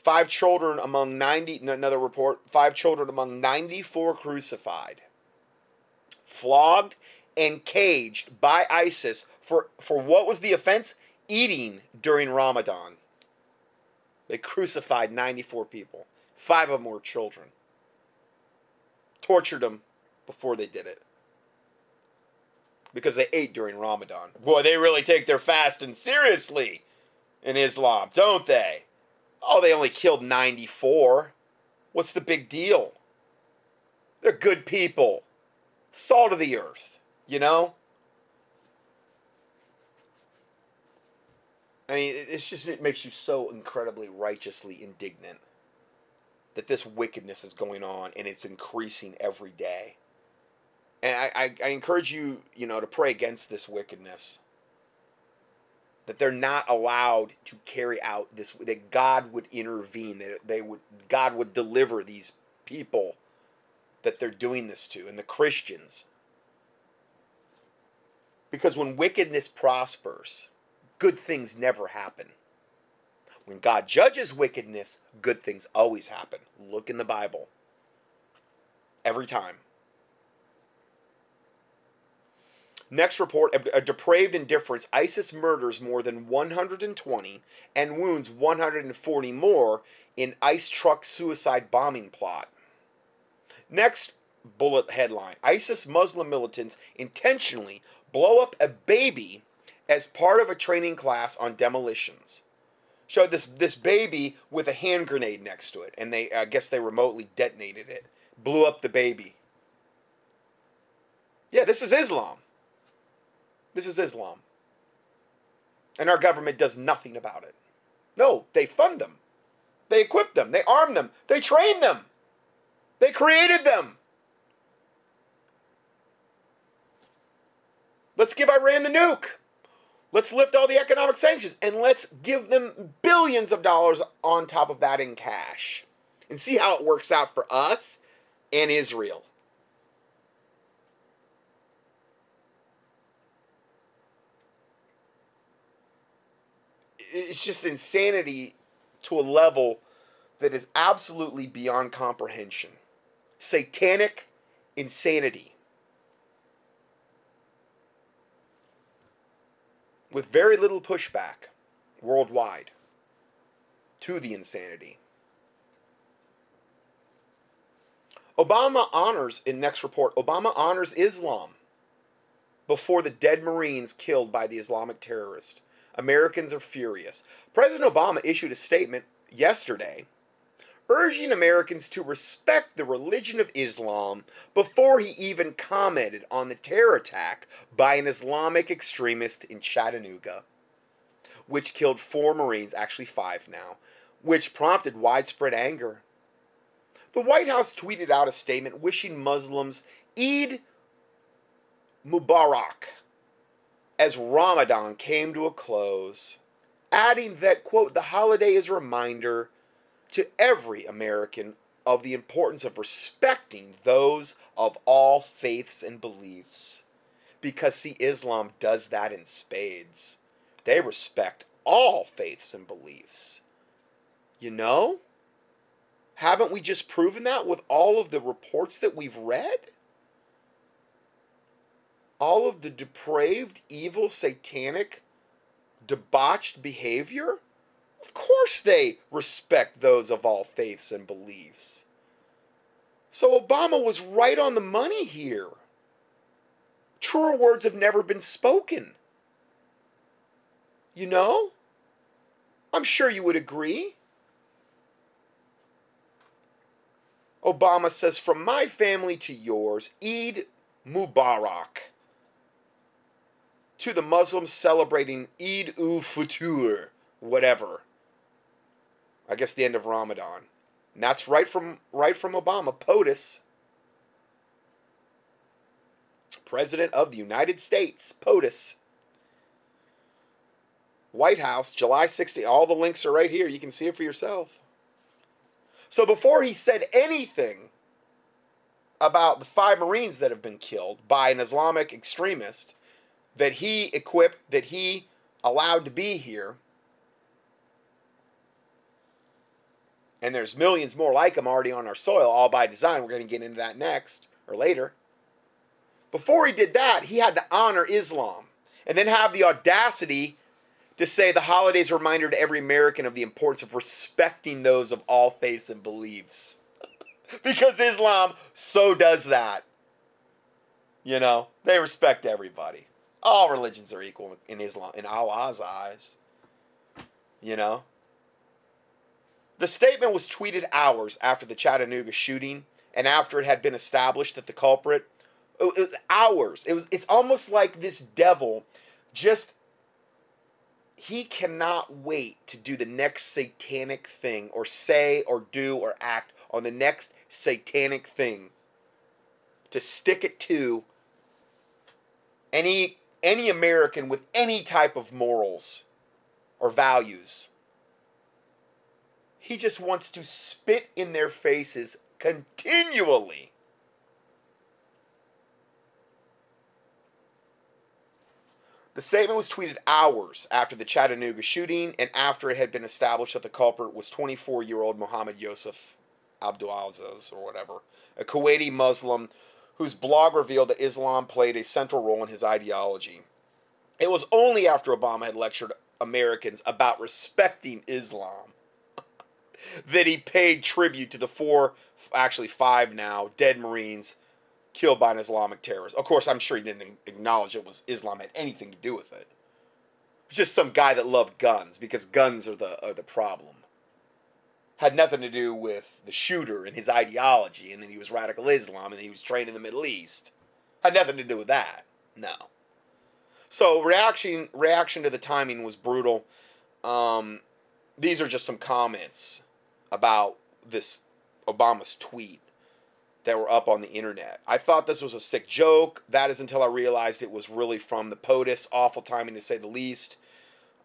5 children among 90, another report, 5 children among 94 crucified, flogged and caged by ISIS for what was the offense? Eating during Ramadan. They crucified 94 people. 5 of them were children. Tortured them before they did it. Because they ate during Ramadan. Boy, they really take their fasting seriously in Islam, don't they? Oh, they only killed 94. What's the big deal? They're good people. Salt of the earth, you know? I mean, it makes you so incredibly righteously indignant that this wickedness is going on, and it's increasing every day. And I encourage you, you know, to pray against this wickedness. That they're not allowed to carry out this, that God would intervene, that God would deliver these people that they're doing this to, and the Christians. Because when wickedness prospers, good things never happen. When God judges wickedness, good things always happen. Look in the Bible. Every time. Next report, a depraved indifference. ISIS murders more than 120 and wounds 140 more in ICE truck suicide bombing plot. Next bullet headline. ISIS Muslim militants intentionally blow up a baby as part of a training class on demolitions. Showed this baby with a hand grenade next to it, and I guess they remotely detonated it. Blew up the baby. Yeah, this is Islam. This is Islam. And our government does nothing about it. No, they fund them. They equip them. They arm them. They train them. They created them. Let's give Iran the nuke. Let's lift all the economic sanctions. And let's give them billions of dollars on top of that in cash. And see how it works out for us and Israel. It's just insanity to a level that is absolutely beyond comprehension. Satanic insanity. With very little pushback worldwide to the insanity. Obama honors, in next report, Obama honors Islam before the dead Marines killed by the Islamic terrorist. Americans are furious. President Obama issued a statement yesterday urging Americans to respect the religion of Islam before he even commented on the terror attack by an Islamic extremist in Chattanooga, which killed 4 Marines, actually 5 now, which prompted widespread anger. The White House tweeted out a statement wishing Muslims Eid Mubarak as Ramadan came to a close, adding that, quote, the holiday is a reminder to every American of the importance of respecting those of all faiths and beliefs. Because, see, Islam does that in spades. They respect all faiths and beliefs. You know? Haven't we just proven that with all of the reports that we've read? All of the depraved, evil, satanic, debauched behavior? Of course they respect those of all faiths and beliefs. So Obama was right on the money here. Truer words have never been spoken. You know? I'm sure you would agree. Obama says, from my family to yours, Eid Mubarak. To the Muslims celebrating Eid ul-Fitr, whatever. I guess the end of Ramadan. And that's right from Obama. POTUS. President of the United States. POTUS. White House, July 16th. All the links are right here. You can see it for yourself. So before he said anything about the 5 Marines that have been killed by an Islamic extremist that he equipped, that he allowed to be here, and there's millions more like him already on our soil, all by design. We're going to get into that next or later. Before he did that, he had to honor Islam and then have the audacity to say the holiday's a reminder to every American of the importance of respecting those of all faiths and beliefs. Because Islam so does that. You know, they respect everybody. All religions are equal in Islam, in Allah's eyes. You know? The statement was tweeted hours after the Chattanooga shooting and after it had been established that the culprit, it was hours. It's almost like this devil just, he cannot wait to do the next satanic thing or say or do or act on the next satanic thing to stick it to any American with any type of morals or values. He just wants to spit in their faces continually. The statement was tweeted hours after the Chattanooga shooting and after it had been established that the culprit was 24-year-old Mohammed Yosef Abdulaziz, or whatever, a Kuwaiti Muslim whose blog revealed that Islam played a central role in his ideology. It was only after Obama had lectured Americans about respecting Islam that he paid tribute to the actually five now, dead Marines killed by an Islamic terrorist. Of course, I'm sure he didn't acknowledge it was Islam had anything to do with it. Just some guy that loved guns, because guns are the problem. Had nothing to do with the shooter and his ideology, and then he was radical Islam, and he was trained in the Middle East. Had nothing to do with that. No. So reaction to the timing was brutal. These are just some comments about this Obama's tweet that were up on the internet. I thought this was a sick joke. That is until I realized it was really from the POTUS. Awful timing, to say the least.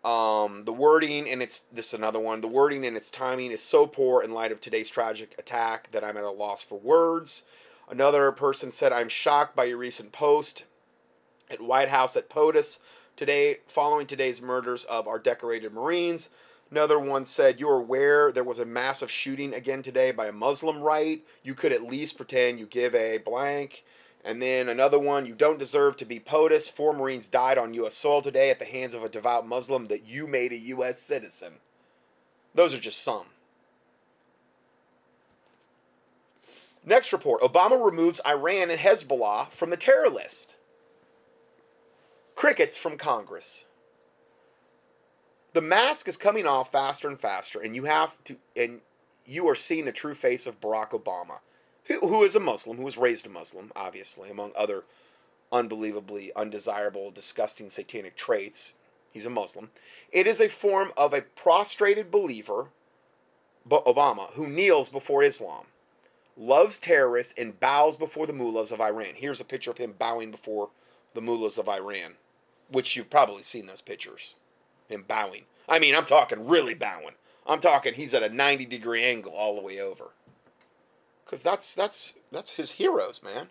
The wording, and this is another one. The wording and its timing is so poor in light of today's tragic attack that I'm at a loss for words. Another person said, I'm shocked by your recent post at White House at POTUS today, following today's murders of our decorated Marines. Another one said, you're aware there was a massive shooting again today by a Muslim, right? You could at least pretend you give a blank. And then another one, you don't deserve to be POTUS. 4 Marines died on U.S. soil today at the hands of a devout Muslim that you made a U.S. citizen. Those are just some. Next report, Obama removes Iran and Hezbollah from the terror list. Crickets from Congress. The mask is coming off faster and faster, and you are seeing the true face of Barack Obama, who is a Muslim, who was raised a Muslim, obviously, among other unbelievably undesirable, disgusting satanic traits. He's a Muslim. It is a form of a prostrated believer, Obama, who kneels before Islam, loves terrorists, and bows before the mullahs of Iran. Here's a picture of him bowing before the mullahs of Iran, which you've probably seen those pictures. Him bowing. I mean, I'm talking really bowing. I'm talking he's at a 90-degree angle all the way over. Because that's his heroes, man.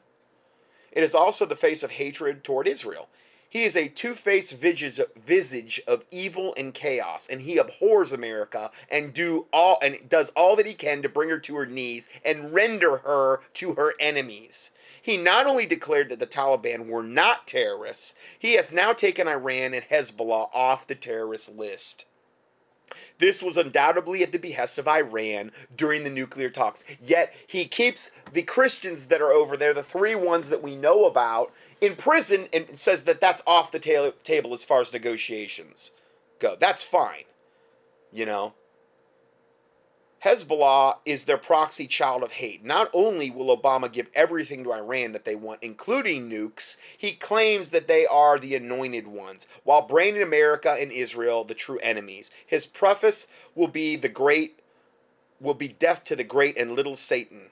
It is also the face of hatred toward Israel. He is a two-faced visage of evil and chaos, and he abhors America and does all that he can to bring her to her knees and render her to her enemies. He not only declared that the Taliban were not terrorists, he has now taken Iran and Hezbollah off the terrorist list. This was undoubtedly at the behest of Iran during the nuclear talks. Yet he keeps the Christians that are over there, the 3 ones that we know about, in prison and says that that's off the table as far as negotiations go. That's fine. You know? Hezbollah is their proxy child of hate. Not only will Obama give everything to Iran that they want, including nukes, he claims that they are the anointed ones, while branding America and Israel the true enemies. His preface will be death to the great and little Satan.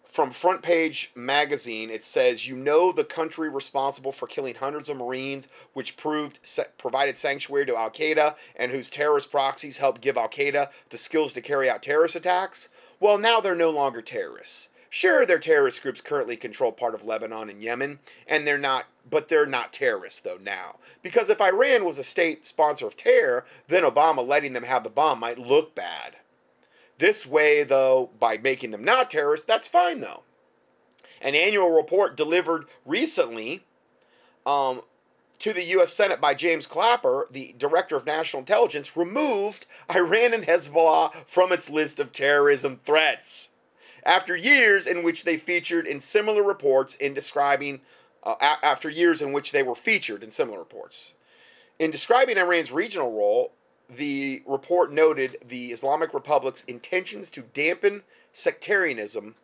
From Front Page magazine, it says, you know the country responsible for killing hundreds of Marines, which provided sanctuary to Al-Qaeda, and whose terrorist proxies helped give Al-Qaeda the skills to carry out terrorist attacks? Well, now they're no longer terrorists. Sure, their terrorist groups currently control part of Lebanon and Yemen, but they're not terrorists, though, now. Because if Iran was a state sponsor of terror, then Obama letting them have the bomb might look bad. This way, though, by making them not terrorists, that's fine, though. An annual report delivered recently to the U.S. Senate by James Clapper, the Director of National Intelligence, removed Iran and Hezbollah from its list of terrorism threats. After years in which they featured in similar reports in describing, In describing Iran's regional role, the report noted the Islamic Republic's intentions to dampen sectarianism,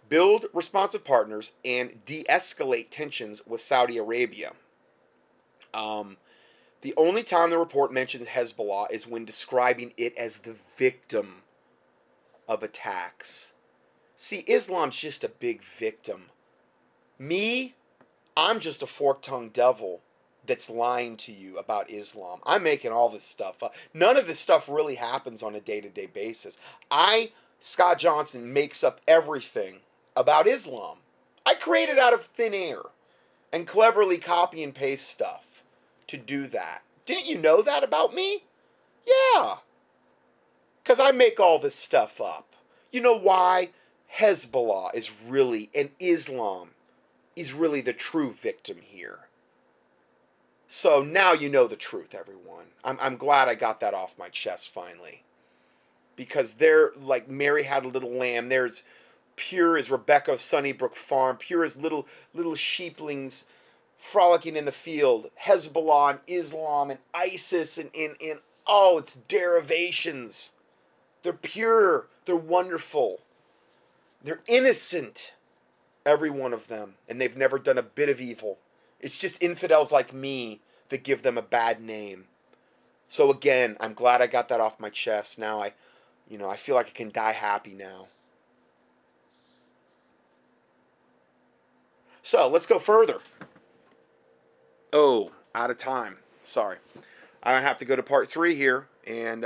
build responsive partners, and de-escalate tensions with Saudi Arabia. The only time the report mentions Hezbollah is when describing it as the victim of attacks. See, Islam's just a big victim. I'm just a fork-tongued devil that's lying to you about Islam. I'm making all this stuff up. None of this stuff really happens on a day-to-day basis. Scott Johnson, makes up everything about Islam. I create it out of thin air and cleverly copy and paste stuff. to do that. Didn't you know that about me? Yeah. Because I make all this stuff up. You know why? Hezbollah is really, and Islam is really the true victim here. So now you know the truth, everyone. I'm glad I got that off my chest finally. Because they're like Mary had a little lamb. There's pure as Rebecca of Sunnybrook Farm, pure as little sheeplings frolicking in the field. Hezbollah and Islam and ISIS and all its derivations. They're pure. They're wonderful. They're innocent. Every one of them. And they've never done a bit of evil. It's just infidels like me that give them a bad name. So again, I'm glad I got that off my chest. Now I feel like I can die happy now. So let's go further. Oh, out of time. Sorry. I have to go to part 3 here. And